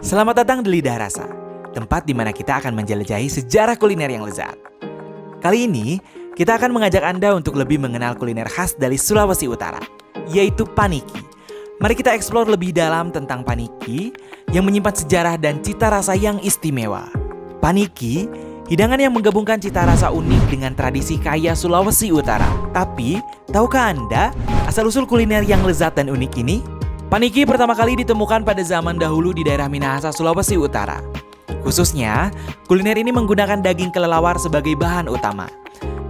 Selamat datang di Lidah Rasa, tempat di mana kita akan menjelajahi sejarah kuliner yang lezat. Kali ini, kita akan mengajak Anda untuk lebih mengenal kuliner khas dari Sulawesi Utara, yaitu paniki. Mari kita eksplor lebih dalam tentang paniki yang menyimpan sejarah dan cita rasa yang istimewa. Paniki, hidangan yang menggabungkan cita rasa unik dengan tradisi kaya Sulawesi Utara. Tapi, tahukah Anda asal-usul kuliner yang lezat dan unik ini? Paniki pertama kali ditemukan pada zaman dahulu di daerah Minahasa, Sulawesi Utara. Khususnya, kuliner ini menggunakan daging kelelawar sebagai bahan utama.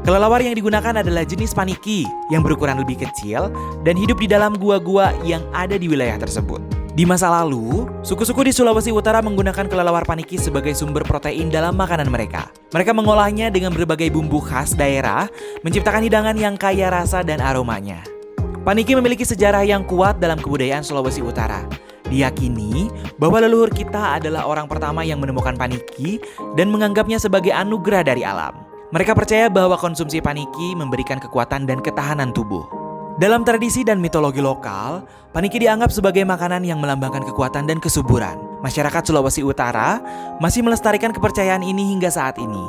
Kelelawar yang digunakan adalah jenis paniki yang berukuran lebih kecil dan hidup di dalam gua-gua yang ada di wilayah tersebut. Di masa lalu, suku-suku di Sulawesi Utara menggunakan kelelawar paniki sebagai sumber protein dalam makanan mereka. Mereka mengolahnya dengan berbagai bumbu khas daerah, menciptakan hidangan yang kaya rasa dan aromanya. Paniki memiliki sejarah yang kuat dalam kebudayaan Sulawesi Utara. Diyakini bahwa leluhur kita adalah orang pertama yang menemukan paniki dan menganggapnya sebagai anugerah dari alam. Mereka percaya bahwa konsumsi paniki memberikan kekuatan dan ketahanan tubuh. Dalam tradisi dan mitologi lokal, paniki dianggap sebagai makanan yang melambangkan kekuatan dan kesuburan. Masyarakat Sulawesi Utara masih melestarikan kepercayaan ini hingga saat ini.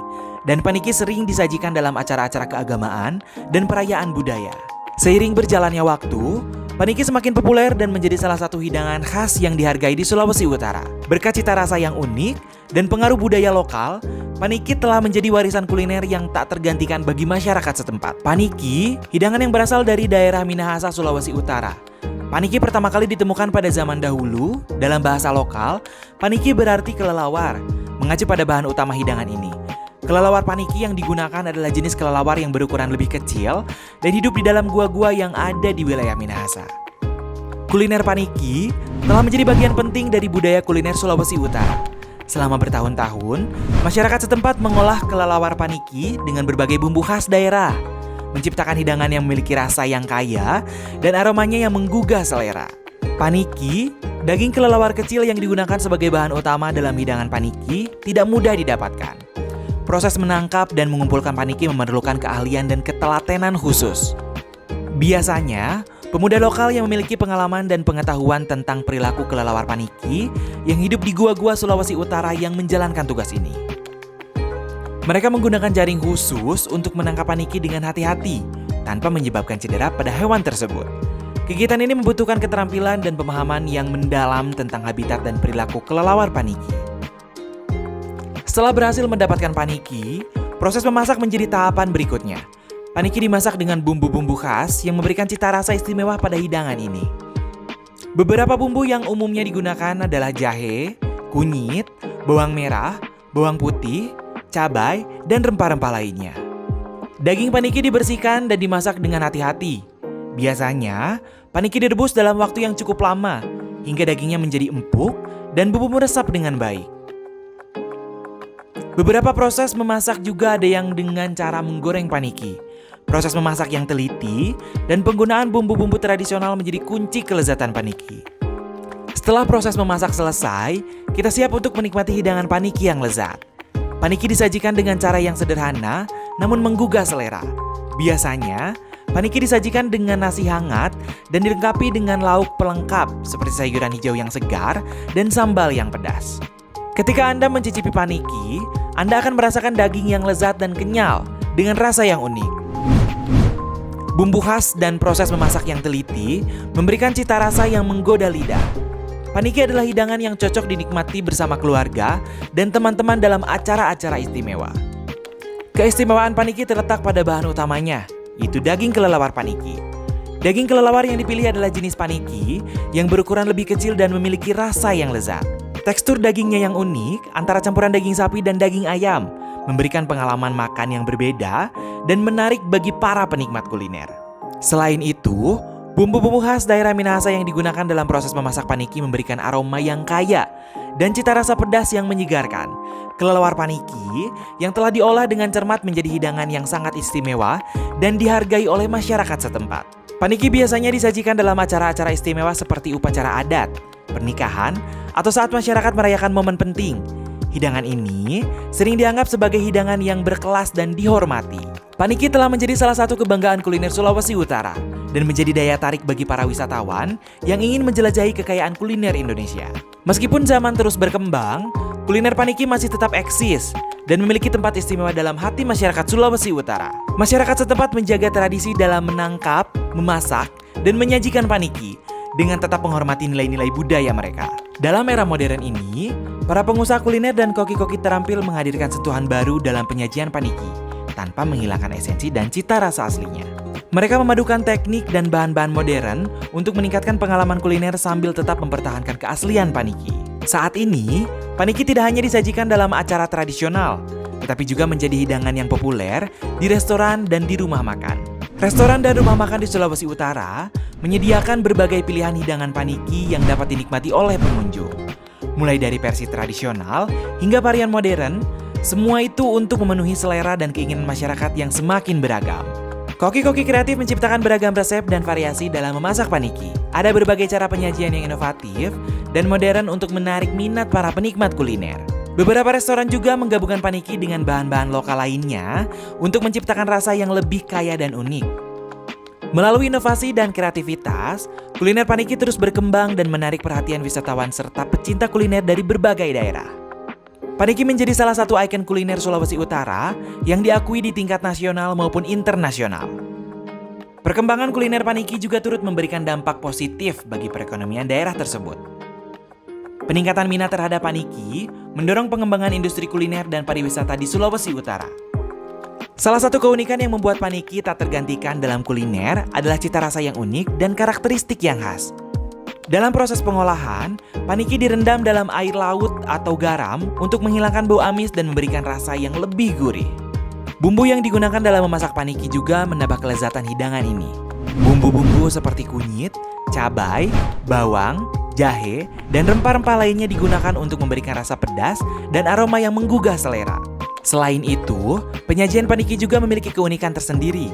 Dan paniki sering disajikan dalam acara-acara keagamaan dan perayaan budaya. Seiring berjalannya waktu, paniki semakin populer dan menjadi salah satu hidangan khas yang dihargai di Sulawesi Utara. Berkat cita rasa yang unik dan pengaruh budaya lokal, paniki telah menjadi warisan kuliner yang tak tergantikan bagi masyarakat setempat. Paniki, hidangan yang berasal dari daerah Minahasa, Sulawesi Utara. Paniki pertama kali ditemukan pada zaman dahulu. Dalam bahasa lokal, paniki berarti kelelawar, mengacu pada bahan utama hidangan ini. Kelelawar paniki yang digunakan adalah jenis kelelawar yang berukuran lebih kecil dan hidup di dalam gua-gua yang ada di wilayah Minahasa. Kuliner paniki telah menjadi bagian penting dari budaya kuliner Sulawesi Utara. Selama bertahun-tahun, masyarakat setempat mengolah kelelawar paniki dengan berbagai bumbu khas daerah, menciptakan hidangan yang memiliki rasa yang kaya dan aromanya yang menggugah selera. Paniki, daging kelelawar kecil yang digunakan sebagai bahan utama dalam hidangan paniki, tidak mudah didapatkan. Proses menangkap dan mengumpulkan paniki memerlukan keahlian dan ketelatenan khusus. Biasanya, pemuda lokal yang memiliki pengalaman dan pengetahuan tentang perilaku kelelawar paniki yang hidup di gua-gua Sulawesi Utara yang menjalankan tugas ini. Mereka menggunakan jaring khusus untuk menangkap paniki dengan hati-hati tanpa menyebabkan cedera pada hewan tersebut. Kegiatan ini membutuhkan keterampilan dan pemahaman yang mendalam tentang habitat dan perilaku kelelawar paniki. Setelah berhasil mendapatkan paniki, proses memasak menjadi tahapan berikutnya. Paniki dimasak dengan bumbu-bumbu khas yang memberikan cita rasa istimewa pada hidangan ini. Beberapa bumbu yang umumnya digunakan adalah jahe, kunyit, bawang merah, bawang putih, cabai, dan rempah-rempah lainnya. Daging paniki dibersihkan dan dimasak dengan hati-hati. Biasanya, paniki direbus dalam waktu yang cukup lama, hingga dagingnya menjadi empuk dan bumbu meresap dengan baik. Beberapa proses memasak juga ada yang dengan cara menggoreng paniki. Proses memasak yang teliti dan penggunaan bumbu-bumbu tradisional menjadi kunci kelezatan paniki. Setelah proses memasak selesai, kita siap untuk menikmati hidangan paniki yang lezat. Paniki disajikan dengan cara yang sederhana namun menggugah selera. Biasanya, paniki disajikan dengan nasi hangat dan dilengkapi dengan lauk pelengkap seperti sayuran hijau yang segar dan sambal yang pedas. Ketika Anda mencicipi paniki, Anda akan merasakan daging yang lezat dan kenyal dengan rasa yang unik. Bumbu khas dan proses memasak yang teliti memberikan cita rasa yang menggoda lidah. Paniki adalah hidangan yang cocok dinikmati bersama keluarga dan teman-teman dalam acara-acara istimewa. Keistimewaan paniki terletak pada bahan utamanya, yaitu daging kelelawar paniki. Daging kelelawar yang dipilih adalah jenis paniki yang berukuran lebih kecil dan memiliki rasa yang lezat. Tekstur dagingnya yang unik antara campuran daging sapi dan daging ayam memberikan pengalaman makan yang berbeda dan menarik bagi para penikmat kuliner. Selain itu, bumbu-bumbu khas daerah Minahasa yang digunakan dalam proses memasak paniki memberikan aroma yang kaya dan cita rasa pedas yang menyegarkan. Kelelawar paniki yang telah diolah dengan cermat menjadi hidangan yang sangat istimewa dan dihargai oleh masyarakat setempat. Paniki biasanya disajikan dalam acara-acara istimewa seperti upacara adat, pernikahan, atau saat masyarakat merayakan momen penting. Hidangan ini sering dianggap sebagai hidangan yang berkelas dan dihormati. Paniki telah menjadi salah satu kebanggaan kuliner Sulawesi Utara dan menjadi daya tarik bagi para wisatawan yang ingin menjelajahi kekayaan kuliner Indonesia. Meskipun zaman terus berkembang, kuliner Paniki masih tetap eksis dan memiliki tempat istimewa dalam hati masyarakat Sulawesi Utara. Masyarakat setempat menjaga tradisi dalam menangkap, memasak, dan menyajikan Paniki dengan tetap menghormati nilai-nilai budaya mereka. Dalam era modern ini, para pengusaha kuliner dan koki-koki terampil menghadirkan sentuhan baru dalam penyajian Paniki tanpa menghilangkan esensi dan cita rasa aslinya. Mereka memadukan teknik dan bahan-bahan modern untuk meningkatkan pengalaman kuliner sambil tetap mempertahankan keaslian Paniki. Saat ini, Paniki tidak hanya disajikan dalam acara tradisional, tetapi juga menjadi hidangan yang populer di restoran dan di rumah makan. Restoran dan rumah makan di Sulawesi Utara menyediakan berbagai pilihan hidangan Paniki yang dapat dinikmati oleh pengunjung. Mulai dari versi tradisional hingga varian modern, semua itu untuk memenuhi selera dan keinginan masyarakat yang semakin beragam. Koki-koki kreatif menciptakan beragam resep dan variasi dalam memasak Paniki. Ada berbagai cara penyajian yang inovatif dan modern untuk menarik minat para penikmat kuliner. Beberapa restoran juga menggabungkan Paniki dengan bahan-bahan lokal lainnya untuk menciptakan rasa yang lebih kaya dan unik. Melalui inovasi dan kreativitas, kuliner Paniki terus berkembang dan menarik perhatian wisatawan serta pecinta kuliner dari berbagai daerah. Paniki menjadi salah satu ikon kuliner Sulawesi Utara yang diakui di tingkat nasional maupun internasional. Perkembangan kuliner Paniki juga turut memberikan dampak positif bagi perekonomian daerah tersebut. Peningkatan minat terhadap Paniki mendorong pengembangan industri kuliner dan pariwisata di Sulawesi Utara. Salah satu keunikan yang membuat Paniki tak tergantikan dalam kuliner adalah cita rasa yang unik dan karakteristik yang khas. Dalam proses pengolahan, Paniki direndam dalam air laut atau garam untuk menghilangkan bau amis dan memberikan rasa yang lebih gurih. Bumbu yang digunakan dalam memasak Paniki juga menambah kelezatan hidangan ini. Bumbu-bumbu seperti kunyit, cabai, bawang, jahe, dan rempah-rempah lainnya digunakan untuk memberikan rasa pedas dan aroma yang menggugah selera. Selain itu, penyajian Paniki juga memiliki keunikan tersendiri.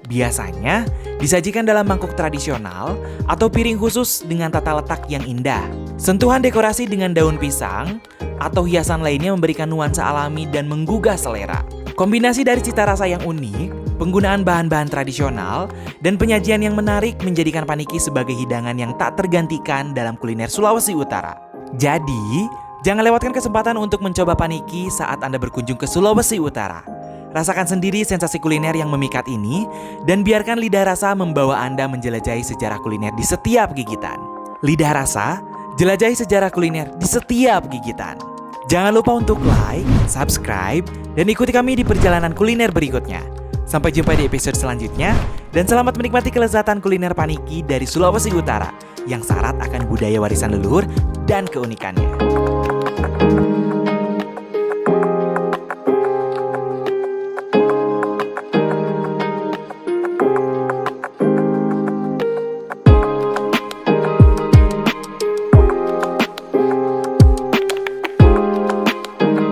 Biasanya disajikan dalam mangkuk tradisional atau piring khusus dengan tata letak yang indah. Sentuhan dekorasi dengan daun pisang atau hiasan lainnya memberikan nuansa alami dan menggugah selera. Kombinasi dari cita rasa yang unik, penggunaan bahan-bahan tradisional, dan penyajian yang menarik menjadikan Paniki sebagai hidangan yang tak tergantikan dalam kuliner Sulawesi Utara. Jadi, jangan lewatkan kesempatan untuk mencoba Paniki saat Anda berkunjung ke Sulawesi Utara. Rasakan sendiri sensasi kuliner yang memikat ini dan biarkan lidah rasa membawa Anda menjelajahi sejarah kuliner di setiap gigitan. Lidah rasa, jelajahi sejarah kuliner di setiap gigitan. Jangan lupa untuk like, subscribe, dan ikuti kami di perjalanan kuliner berikutnya. Sampai jumpa di episode selanjutnya, dan selamat menikmati kelezatan kuliner Paniki dari Sulawesi Utara yang syarat akan budaya warisan leluhur dan keunikannya.